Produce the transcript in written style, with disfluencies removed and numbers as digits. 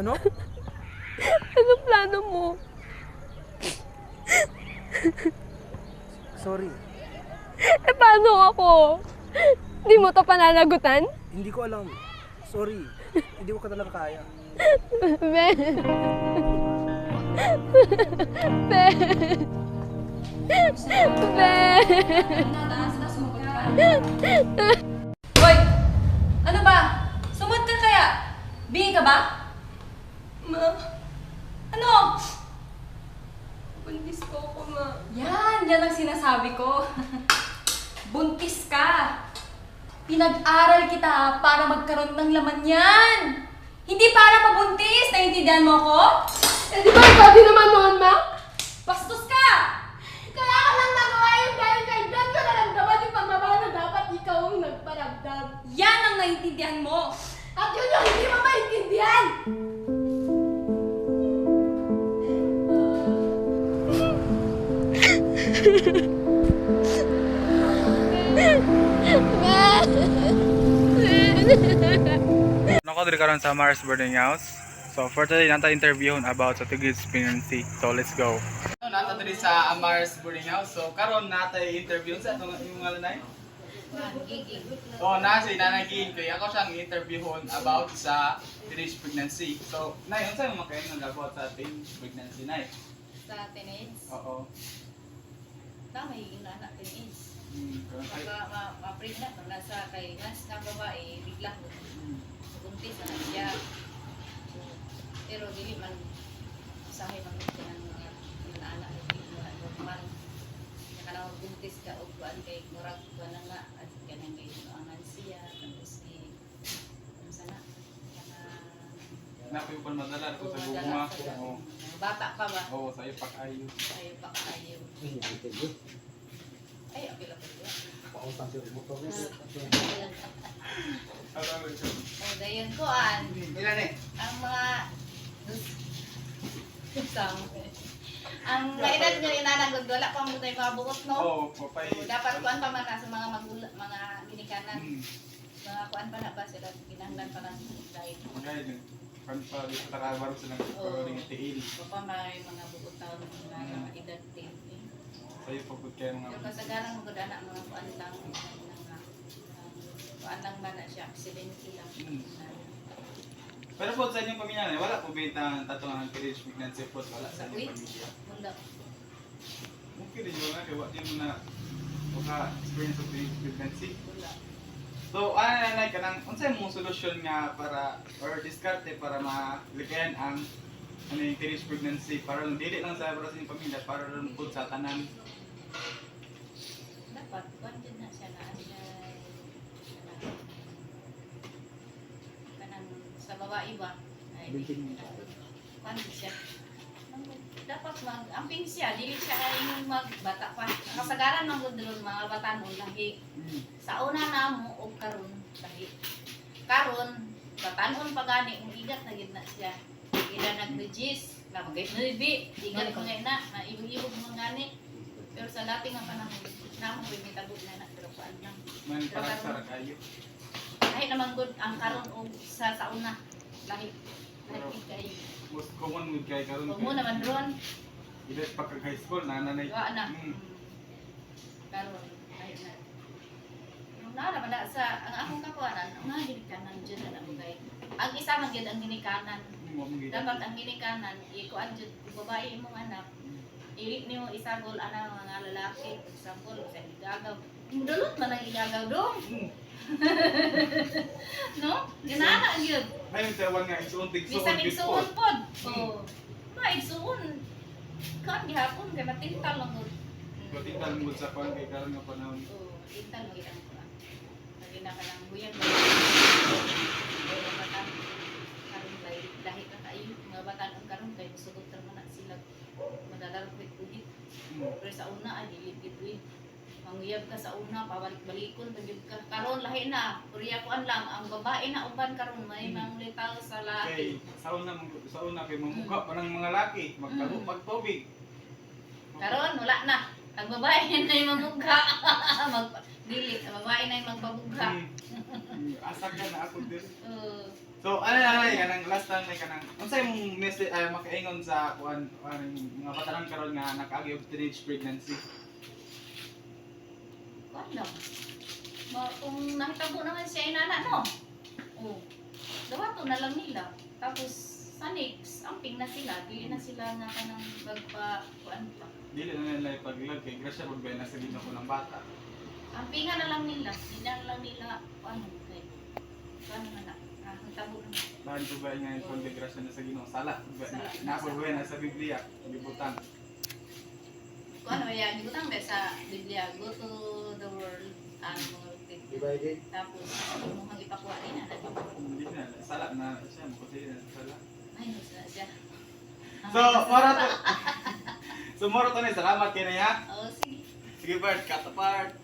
Ano? Ano plano mo? Sorry. Eh, paano ako? Di mo to pananagutan? Hindi ko alam. Sorry. Hindi ko ka talaga kaya. Be. Be. Be. Hoy! Ano ba? Sumot ka kaya? Bingi ka ba? Ma, Ano? buntis ko ako, ma. Yan ang sinasabi ko. Buntis ka. Pinag-aral kita para magkaroon ng laman yan. Hindi para mabuntis. Naiintindihan mo ko? Eh, di ba ikaw din naman noon, ma? Bastos ka! Kaya ka lang nagawa yung dahil kay Dan ko naramdaman yung pagmamahal na dapat ikaw ang nagparamdam. Yan ang naiintindihan mo. At yun yung hindi mo maintindihan! Ako diri karon sa Mars Boarding House. So for today nata interviewon about sa Tigris Pinancy. So let's go. Nata diri sa Mars Boarding House. So karon nata interview sa itong yung mga lanay. Oh, nasa inanagin kay ako siyang interviewon about sa teenage pregnancy. So, nay, unsa yung makain ng about sa teenage pregnancy nay? Sa teenage, Oo. tama yung inanak teenage. Karon ay. Pagka ma-pregnant, pag nasa kay nas na babae, bigla buntis na siya. Pero dili man usahay man ito ng mga inaanak man kanang buntis ka o kuan kay murag kuan na nga at kanang kay angan siya tapos ano sana Napi pa madala ko sa madala gugma. sa Oo. bata pa ba? Oo, sa ipak ayo. Ayaw pa kayo. Ay, okay lang po yan. Oh, dayon ko Ilan eh? ang mga ang edad nyo inanagod wala pa mo tayo mabuot no. Oo, papay. So, dapat kuan pa man na sa mga mga ginikanan. Hmm. Mga kuan pa na ba sila kinahanglan pa ng diet. Magay din. Kan pa di tarawar sila Oo. ng tiil. So pa may mga buot taon na mga edad din. Sayo pagod kayo mga. Yung kasagaran mo gud anak mga kuan lang kuan lang man na siya 70 lang. Pero po sa inyong pamilya, wala po bintang tatong ang teenage pregnancy po, wala sa inyong pamilya. Wala. Okay din yun, kaya wala din mo na maka-experience of teenage pregnancy. Wala. So, ano nanay ka nang, unsa mong solusyon nga para, or diskarte para maligayan ang yung teenage pregnancy para lang dili lang sa para sa inyong pamilya, para lang po sa tanan. Dapat kuan din na siya na kanang sa babae ba ay kuan siya dapat mag-amping siya dili siya kay magbata pa kasagaran man gud dulon mga batanon lahi sa una na mo og karon lahi karon batanon pa gani ang igat na gid na siya ila nag-regis na magay-baby igat ko nga na ibog-ibog mo gani pero sa dati nga panahon namo koy mitabo na pero kuan lang Man, para sa kayo. lahi naman gud ang karon og sa una lahi lahi kay Most common with kay karon. mo naman ron Ilas pagka high school na nanay. wa na Mm. karon lahi na yung naman na sa ang akong kakuanan ang mga ginikanan dyan na ako kay ang isa man gyud ang ginikanan dapat ang ginikanan ikuan jud babae imong anak ili nimo isagol ana mga lalaki example sa igagaw dulot man ang igagaw do no ginana gyud May tawan nga isuon tig bisan igsuon pod oh ma igsuon kan gihapon kay matintal lang gud Matintal mo sa pan kay karon nga panahon. oh tintal mo gid ang kuan lagi na ka lang buyag karon lahi na kayo mga batan karon kay sugot ra man sila madalar kuit pero sa una ay dilipit manguyab ka sa una pabalik-balikon tagid ka karon lahi na kuriya kuan lang ang babae na uban karon may manglital sa Kay laki sa una kay mamukha pa ng mga laki magkalupag tubig. karon wala na ang babae na yung mamugha magdilit ang babae na yung magbabugha Asag ka na ako din. So, ano kanang last time na kanang unsay mong message ay makaingon sa kuan mga batanan karon nga nakaagi og teenage pregnancy. Ano? Kung nakitabo naman siya inana, no? Oh. Dawato na lang nila. Tapos, sa next, amping na sila. Dili na sila nga kanang magpa, kuan pa. Dili na nila ipaglag kay grasya pag bay nasa Ginoo ko ng bata. Ampingan na lang nila. Hindi na lang nila, ano, kay, ano na na. Ang tabo na. Bahan ko ba nga yung grasya na sa Ginoo sala. Sala. Napabuhay na sa Biblia, libutan. Kung ano yan, gutang ba sa Biblia, go to the world, ano, Divided. tapos, mukhang ipakuha din na. Hindi na sala na siya mo kasi sala. Ay, nus na siya. So, moro to. So, moro to ni salamat kay niya. Oh, sige. Sige, Bert, cut apart.